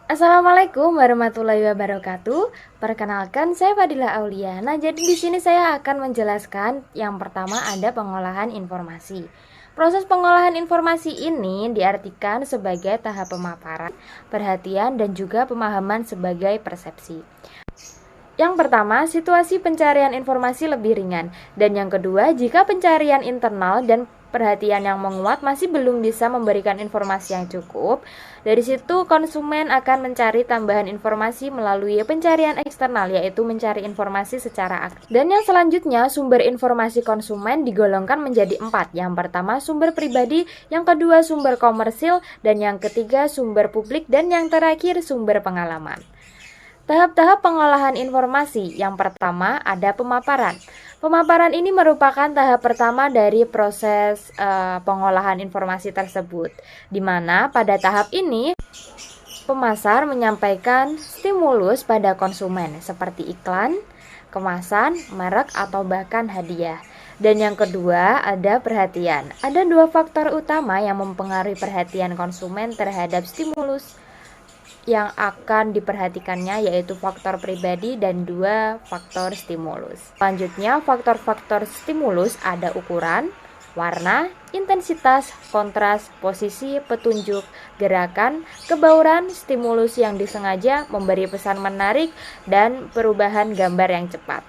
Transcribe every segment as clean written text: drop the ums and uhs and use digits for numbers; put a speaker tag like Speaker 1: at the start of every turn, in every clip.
Speaker 1: Assalamualaikum warahmatullahi wabarakatuh. Perkenalkan, saya Fadila Aulia. Nah, jadi di sini saya akan menjelaskan yang pertama ada pengolahan informasi. Proses pengolahan informasi ini diartikan sebagai tahap pemaparan, perhatian, dan juga pemahaman sebagai persepsi. Yang pertama, situasi pencarian informasi lebih ringan. Dan yang kedua, jika pencarian internal dan perhatian yang menguat masih belum bisa memberikan informasi yang cukup, dari situ konsumen akan mencari tambahan informasi melalui pencarian eksternal, yaitu mencari informasi secara aktif. Dan yang selanjutnya, sumber informasi konsumen digolongkan menjadi 4. Yang pertama, sumber pribadi, yang kedua, sumber komersil, dan yang ketiga, sumber publik, dan yang terakhir, sumber pengalaman. Tahap-tahap pengolahan informasi. Yang pertama ada pemaparan. Pemaparan ini merupakan tahap pertama dari proses pengolahan informasi tersebut, di mana pada tahap ini pemasar menyampaikan stimulus pada konsumen seperti iklan, kemasan, merek, atau bahkan hadiah. Dan yang kedua ada perhatian. Ada dua faktor utama yang mempengaruhi perhatian konsumen terhadap stimulus yang akan diperhatikannya, yaitu faktor pribadi dan dua faktor stimulus. Selanjutnya, faktor-faktor stimulus ada ukuran, warna, intensitas, kontras, posisi, petunjuk, gerakan, kebauran, stimulus yang disengaja, memberi pesan menarik, dan perubahan gambar yang cepat.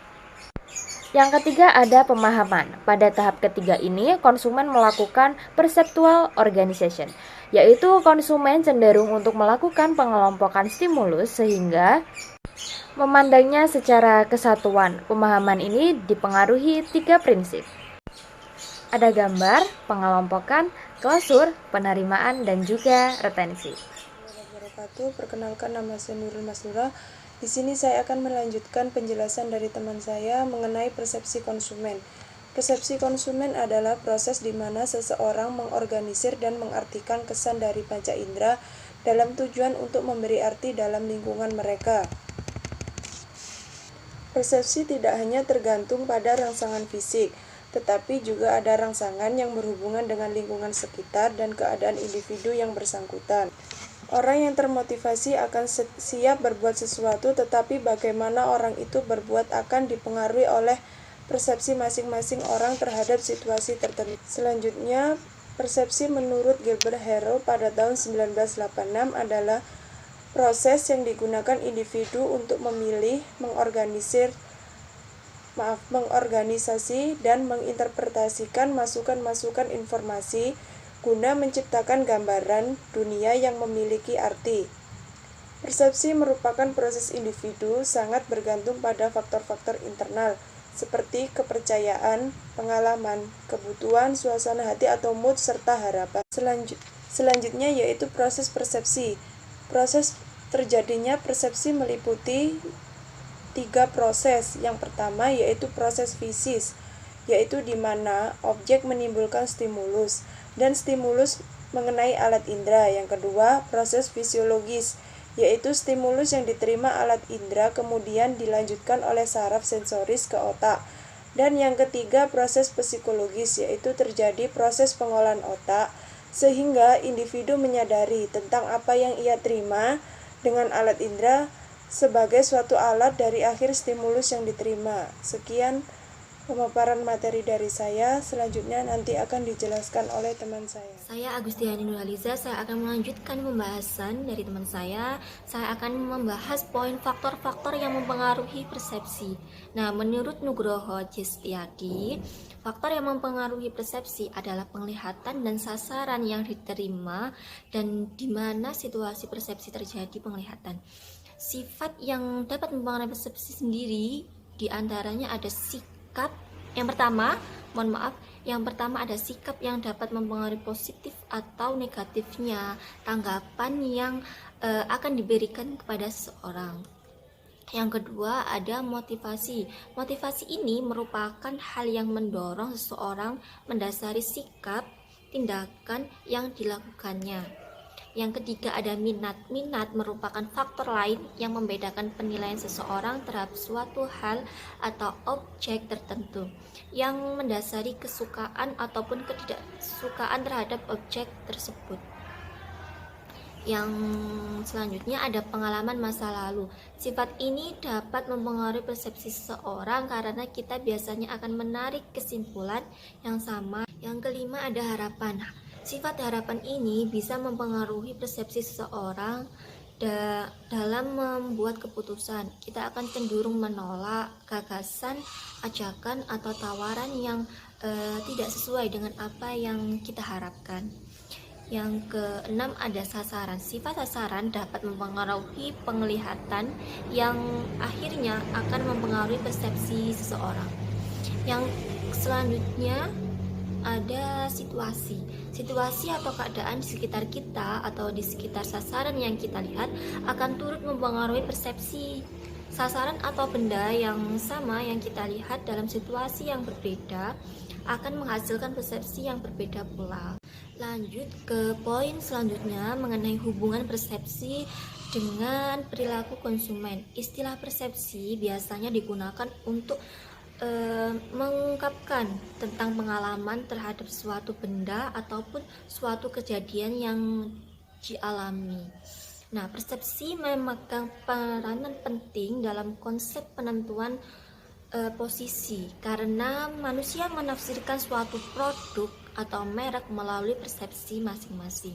Speaker 1: Yang ketiga ada pemahaman. Pada tahap ketiga ini, konsumen melakukan perceptual organization, yaitu konsumen cenderung untuk melakukan pengelompokan stimulus sehingga memandangnya secara kesatuan. Pemahaman ini dipengaruhi 3 prinsip. Ada gambar, pengelompokan, klasur, penerimaan, dan juga retensi.
Speaker 2: Perkenalkan, nama saya Nurul Masura. Di sini saya akan melanjutkan penjelasan dari teman saya mengenai persepsi konsumen. Persepsi konsumen adalah proses di mana seseorang mengorganisir dan mengartikan kesan dari panca indera dalam tujuan untuk memberi arti dalam lingkungan mereka. Persepsi tidak hanya tergantung pada rangsangan fisik, tetapi juga ada rangsangan yang berhubungan dengan lingkungan sekitar dan keadaan individu yang bersangkutan. Orang yang termotivasi akan siap berbuat sesuatu, tetapi bagaimana orang itu berbuat akan dipengaruhi oleh persepsi masing-masing orang terhadap situasi tertentu. Selanjutnya, persepsi menurut Gilbert Harrow pada tahun 1986 adalah proses yang digunakan individu untuk memilih, mengorganisasi, dan menginterpretasikan masukan-masukan informasi guna menciptakan gambaran dunia yang memiliki arti. Persepsi merupakan proses individu sangat bergantung pada faktor-faktor internal, seperti kepercayaan, pengalaman, kebutuhan, suasana hati atau mood, serta harapan. Selanjutnya yaitu proses persepsi. Proses terjadinya persepsi meliputi 3 proses. Yang pertama yaitu proses fisis, yaitu di mana objek menimbulkan stimulus dan stimulus mengenai alat indera. Yang kedua, proses fisiologis, yaitu stimulus yang diterima alat indera kemudian dilanjutkan oleh saraf sensoris ke otak. Dan yang ketiga, proses psikologis, yaitu terjadi proses pengolahan otak sehingga individu menyadari tentang apa yang ia terima dengan alat indera sebagai suatu alat dari akhir stimulus yang diterima. Sekian pemaparan materi dari saya, selanjutnya nanti akan dijelaskan oleh teman saya.
Speaker 3: Saya Agustiani Nurhaliza, saya akan melanjutkan pembahasan dari teman saya. Saya akan membahas poin faktor-faktor yang mempengaruhi persepsi. Nah, menurut Nugroho Cistiaki, faktor yang mempengaruhi persepsi adalah penglihatan dan sasaran yang diterima dan di mana situasi persepsi terjadi penglihatan. Sifat yang dapat mempengaruhi persepsi sendiri diantaranya ada sikap. Yang pertama ada sikap yang dapat mempengaruhi positif atau negatifnya tanggapan yang akan diberikan kepada seseorang. Yang kedua ada motivasi. Motivasi ini merupakan hal yang mendorong seseorang mendasari sikap tindakan yang dilakukannya. Yang ketiga ada minat. Minat merupakan faktor lain yang membedakan penilaian seseorang terhadap suatu hal atau objek tertentu yang mendasari kesukaan ataupun ketidaksukaan terhadap objek tersebut. Yang selanjutnya ada pengalaman masa lalu. Sifat ini dapat mempengaruhi persepsi seseorang karena kita biasanya akan menarik kesimpulan yang sama. Yang kelima ada harapan. Sifat harapan ini bisa mempengaruhi persepsi seseorang dalam membuat keputusan. Kita akan cenderung menolak gagasan, ajakan, atau tawaran yang tidak sesuai dengan apa yang kita harapkan. Yang keenam ada sasaran. Sifat sasaran dapat mempengaruhi penglihatan yang akhirnya akan mempengaruhi persepsi seseorang. Yang selanjutnya ada situasi. Situasi atau keadaan di sekitar kita atau di sekitar sasaran yang kita lihat akan turut mempengaruhi persepsi. Sasaran atau benda yang sama yang kita lihat dalam situasi yang berbeda akan menghasilkan persepsi yang berbeda pula. Lanjut ke poin selanjutnya mengenai hubungan persepsi dengan perilaku konsumen. Istilah persepsi biasanya digunakan untuk mengungkapkan tentang pengalaman terhadap suatu benda ataupun suatu kejadian yang dialami. Nah, persepsi memegang peranan penting dalam konsep penentuan posisi karena manusia menafsirkan suatu produk atau merek melalui persepsi masing-masing.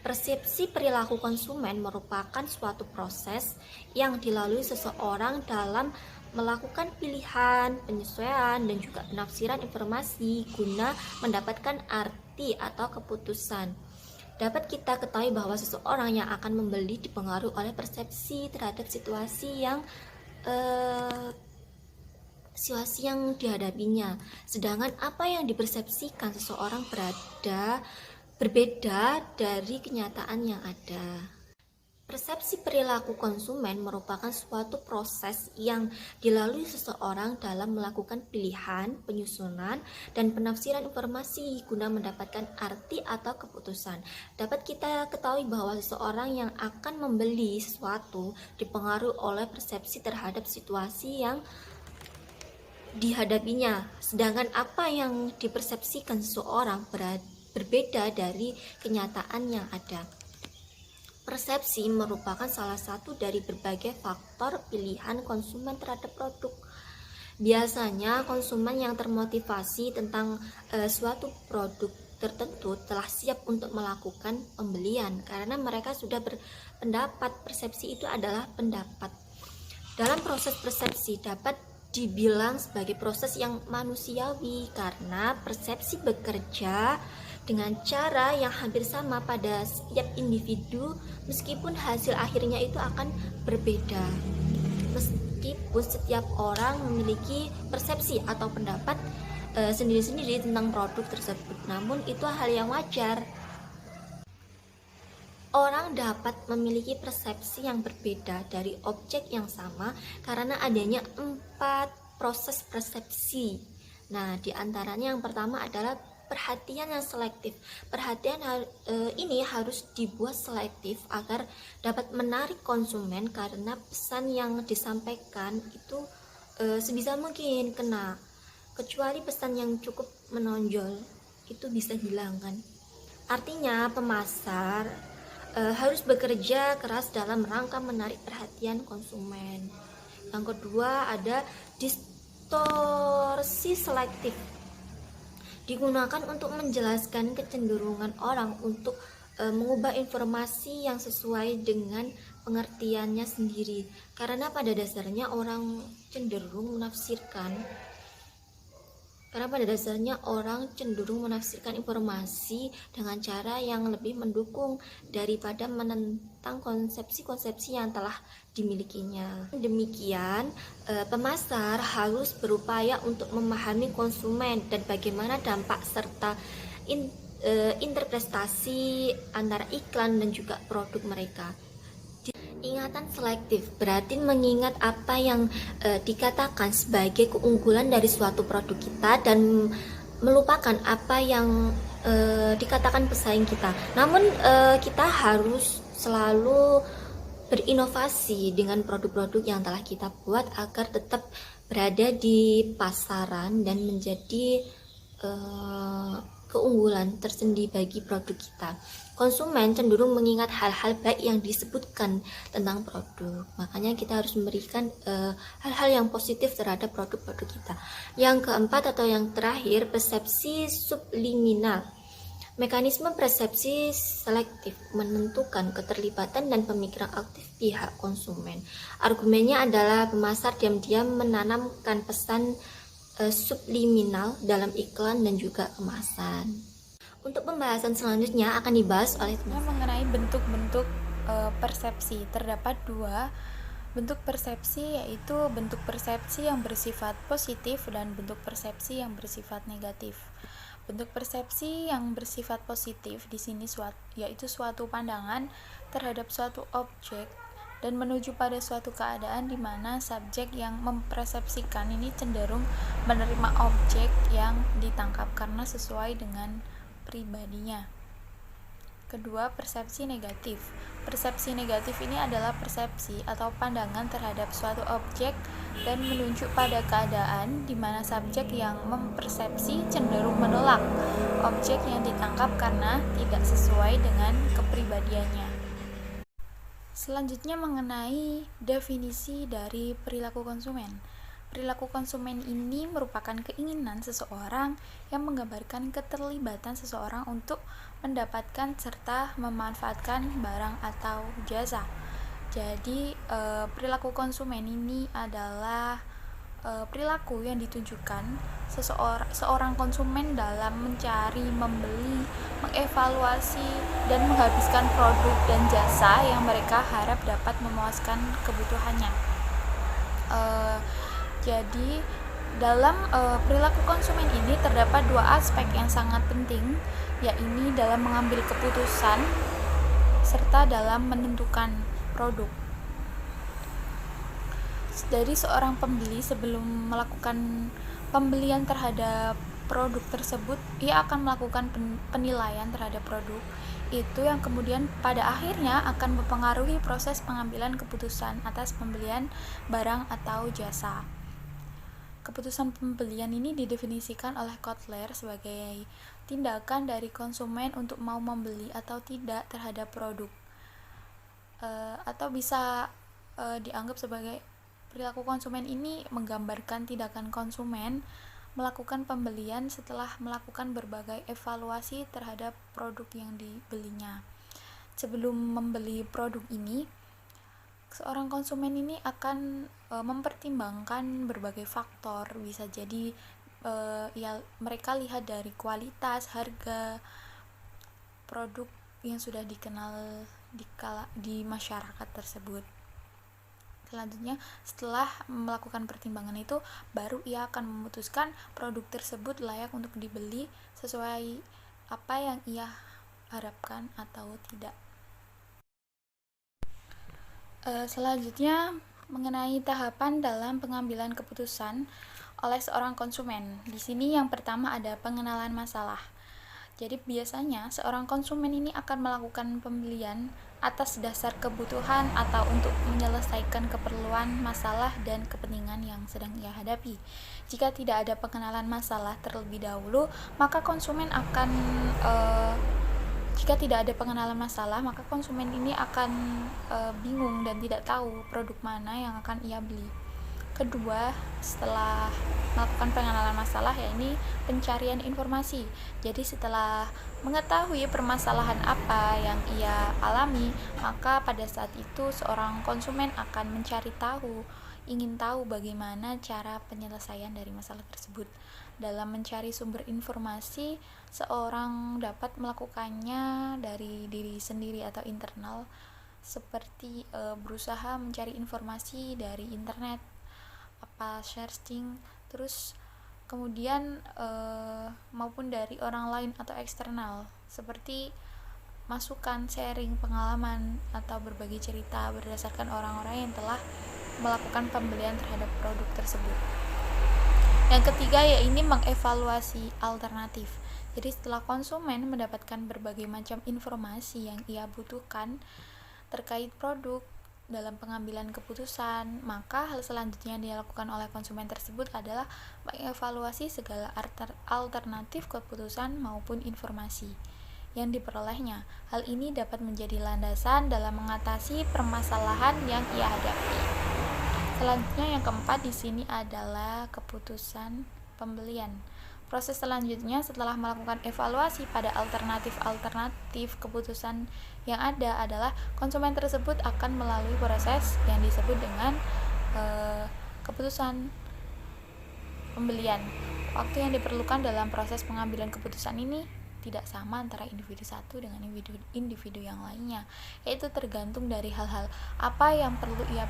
Speaker 3: Persepsi perilaku konsumen merupakan suatu proses yang dilalui seseorang dalam melakukan pilihan, penyesuaian, dan juga penafsiran informasi guna mendapatkan arti atau keputusan. Dapat kita ketahui bahwa seseorang yang akan membeli dipengaruhi oleh persepsi terhadap situasi yang dihadapinya. Sedangkan apa yang dipersepsikan seseorang berbeda dari kenyataan yang ada. Persepsi perilaku konsumen merupakan suatu proses yang dilalui seseorang dalam melakukan pilihan, penyusunan, dan penafsiran informasi guna mendapatkan arti atau keputusan. Dapat kita ketahui bahwa seseorang yang akan membeli sesuatu dipengaruhi oleh persepsi terhadap situasi yang dihadapinya, sedangkan apa yang dipersepsikan seseorang berbeda dari kenyataan yang ada. Persepsi merupakan salah satu dari berbagai faktor pilihan konsumen terhadap produk. Biasanya konsumen yang termotivasi tentang suatu produk tertentu telah siap untuk melakukan pembelian karena mereka sudah berpendapat persepsi itu adalah pendapat. Dalam proses persepsi dapat dibilang sebagai proses yang manusiawi karena persepsi bekerja dengan cara yang hampir sama pada setiap individu meskipun hasil akhirnya itu akan berbeda. Meskipun setiap orang memiliki persepsi atau pendapat sendiri-sendiri tentang produk tersebut, namun itu hal yang wajar. Orang dapat memiliki persepsi yang berbeda dari objek yang sama karena adanya 4 proses persepsi. Nah, di antaranya yang pertama adalah perhatian yang selektif. Perhatian ini harus dibuat selektif agar dapat menarik konsumen karena pesan yang disampaikan itu sebisa mungkin kena. Kecuali pesan yang cukup menonjol itu bisa dihilangkan. Artinya pemasar harus bekerja keras dalam rangka menarik perhatian konsumen. Yang kedua ada distorsi selektif. Digunakan untuk menjelaskan kecenderungan orang untuk mengubah informasi yang sesuai dengan pengertiannya sendiri. Karena pada dasarnya orang cenderung menafsirkan informasi dengan cara yang lebih mendukung daripada menentang konsepsi-konsepsi yang telah dimilikinya. Demikian, pemasar harus berupaya untuk memahami konsumen dan bagaimana dampak serta interpretasi antara iklan dan juga produk mereka. Ingatan selektif berarti mengingat apa yang dikatakan sebagai keunggulan dari suatu produk kita dan melupakan apa yang dikatakan pesaing kita. Namun kita harus selalu berinovasi dengan produk-produk yang telah kita buat agar tetap berada di pasaran dan menjadi keunggulan tersendiri bagi produk kita. konsumen cenderung mengingat hal-hal baik yang disebutkan tentang produk. Makanya kita harus memberikan hal-hal yang positif terhadap produk-produk kita. Yang keempat atau yang terakhir, persepsi subliminal. Mekanisme persepsi selektif menentukan keterlibatan dan pemikiran aktif pihak konsumen. Argumennya adalah pemasar diam-diam menanamkan pesan subliminal dalam iklan dan juga kemasan. Untuk pembahasan selanjutnya akan dibahas oleh
Speaker 4: mengenai bentuk-bentuk persepsi. Terdapat dua bentuk persepsi, yaitu bentuk persepsi yang bersifat positif dan bentuk persepsi yang bersifat negatif. Bentuk persepsi yang bersifat positif di sini yaitu suatu pandangan terhadap suatu objek dan menuju pada suatu keadaan di mana subjek yang mempersepsikan ini cenderung menerima objek yang ditangkap karena sesuai dengan pribadinya. Kedua, persepsi negatif. Persepsi negatif ini adalah persepsi atau pandangan terhadap suatu objek dan menunjuk pada keadaan di mana subjek yang mempersepsi cenderung menolak objek yang ditangkap karena tidak sesuai dengan kepribadiannya. Selanjutnya mengenai definisi dari perilaku konsumen. Perilaku konsumen ini merupakan keinginan seseorang yang menggambarkan keterlibatan seseorang untuk mendapatkan serta memanfaatkan barang atau jasa. Jadi, perilaku konsumen ini adalah perilaku yang ditunjukkan seorang konsumen dalam mencari, membeli, mengevaluasi, dan menghabiskan produk dan jasa yang mereka harap dapat memuaskan kebutuhannya. Jadi dalam perilaku konsumen ini terdapat dua aspek yang sangat penting, yakni dalam mengambil keputusan serta dalam menentukan produk. Dari seorang pembeli sebelum melakukan pembelian terhadap produk tersebut, ia akan melakukan penilaian terhadap produk itu yang kemudian pada akhirnya akan mempengaruhi proses pengambilan keputusan atas pembelian barang atau jasa. Keputusan pembelian ini didefinisikan oleh Kotler sebagai tindakan dari konsumen untuk mau membeli atau tidak terhadap produk, atau bisa dianggap sebagai perilaku konsumen ini menggambarkan tindakan konsumen melakukan pembelian setelah melakukan berbagai evaluasi terhadap produk yang dibelinya. Sebelum membeli produk ini, seorang konsumen ini akan mempertimbangkan berbagai faktor. Bisa jadi mereka lihat dari kualitas, harga produk yang sudah dikenal di masyarakat tersebut. Selanjutnya, setelah melakukan pertimbangan itu, baru ia akan memutuskan produk tersebut layak untuk dibeli sesuai apa yang ia harapkan atau tidak. Selanjutnya, mengenai tahapan dalam pengambilan keputusan oleh seorang konsumen. Di sini yang pertama ada pengenalan masalah. Jadi biasanya seorang konsumen ini akan melakukan pembelian atas dasar kebutuhan atau untuk menyelesaikan keperluan, masalah, dan kepentingan yang sedang ia hadapi. Jika tidak ada pengenalan masalah terlebih dahulu, maka konsumen akan jika tidak ada pengenalan masalah, maka konsumen ini akan bingung dan tidak tahu produk mana yang akan ia beli. Kedua, setelah melakukan pengenalan masalah, yakni pencarian informasi. Jadi setelah mengetahui permasalahan apa yang ia alami, maka pada saat itu seorang konsumen akan mencari tahu, ingin tahu bagaimana cara penyelesaian dari masalah tersebut. Dalam mencari sumber informasi, seorang dapat melakukannya dari diri sendiri atau internal, seperti berusaha mencari informasi dari internet, searching, terus kemudian maupun dari orang lain atau eksternal, seperti masukan, sharing pengalaman atau berbagi cerita berdasarkan orang-orang yang telah melakukan pembelian terhadap produk tersebut. Yang ketiga yaitu mengevaluasi alternatif. Jadi setelah konsumen mendapatkan berbagai macam informasi yang ia butuhkan terkait produk dalam pengambilan keputusan, maka hal selanjutnya yang dilakukan oleh konsumen tersebut adalah mengevaluasi segala alternatif keputusan maupun informasi yang diperolehnya. Hal ini dapat menjadi landasan dalam mengatasi permasalahan yang ia hadapi. Selanjutnya yang keempat di sini adalah keputusan pembelian. Proses selanjutnya setelah melakukan evaluasi pada alternatif keputusan yang ada adalah konsumen tersebut akan melalui proses yang disebut dengan keputusan pembelian. Waktu yang diperlukan dalam proses pengambilan keputusan ini tidak sama antara individu satu dengan individu yang lainnya, yaitu tergantung dari hal-hal apa yang perlu ia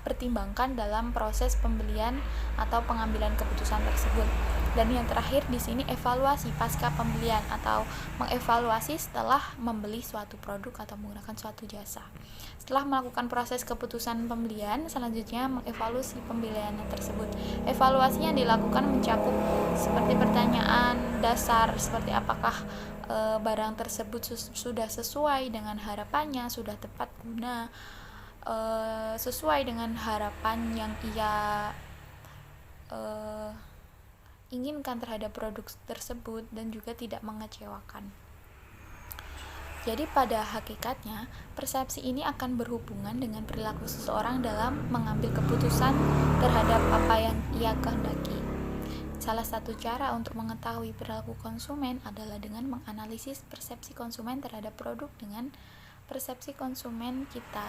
Speaker 4: pertimbangkan dalam proses pembelian atau pengambilan keputusan tersebut. Dan yang terakhir di sini evaluasi pasca pembelian atau mengevaluasi setelah membeli suatu produk atau menggunakan suatu jasa. Setelah melakukan proses keputusan pembelian, selanjutnya mengevaluasi pembeliannya tersebut. Evaluasinya dilakukan mencakup seperti pertanyaan dasar seperti apakah barang tersebut sudah sesuai dengan harapannya, sudah tepat guna, sesuai dengan harapan yang ia inginkan terhadap produk tersebut, dan juga tidak mengecewakan. Jadi pada hakikatnya, persepsi ini akan berhubungan dengan perilaku seseorang dalam mengambil keputusan terhadap apa yang ia kehendaki. Salah satu cara untuk mengetahui perilaku konsumen adalah dengan menganalisis persepsi konsumen terhadap produk dengan persepsi konsumen kita.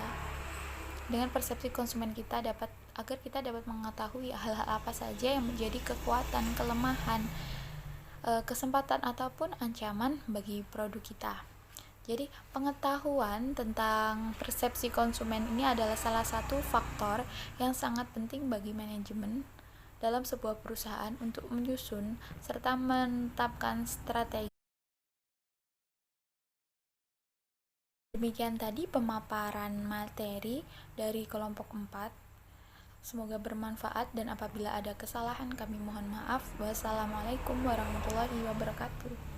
Speaker 4: Agar kita dapat mengetahui hal-hal apa saja yang menjadi kekuatan, kelemahan, kesempatan ataupun ancaman bagi produk kita. Jadi pengetahuan tentang persepsi konsumen ini adalah salah satu faktor yang sangat penting bagi manajemen dalam sebuah perusahaan untuk menyusun serta menetapkan strategi. Demikian tadi pemaparan materi dari kelompok 4. Semoga bermanfaat, dan apabila ada kesalahan kami mohon maaf. Wassalamualaikum warahmatullahi wabarakatuh.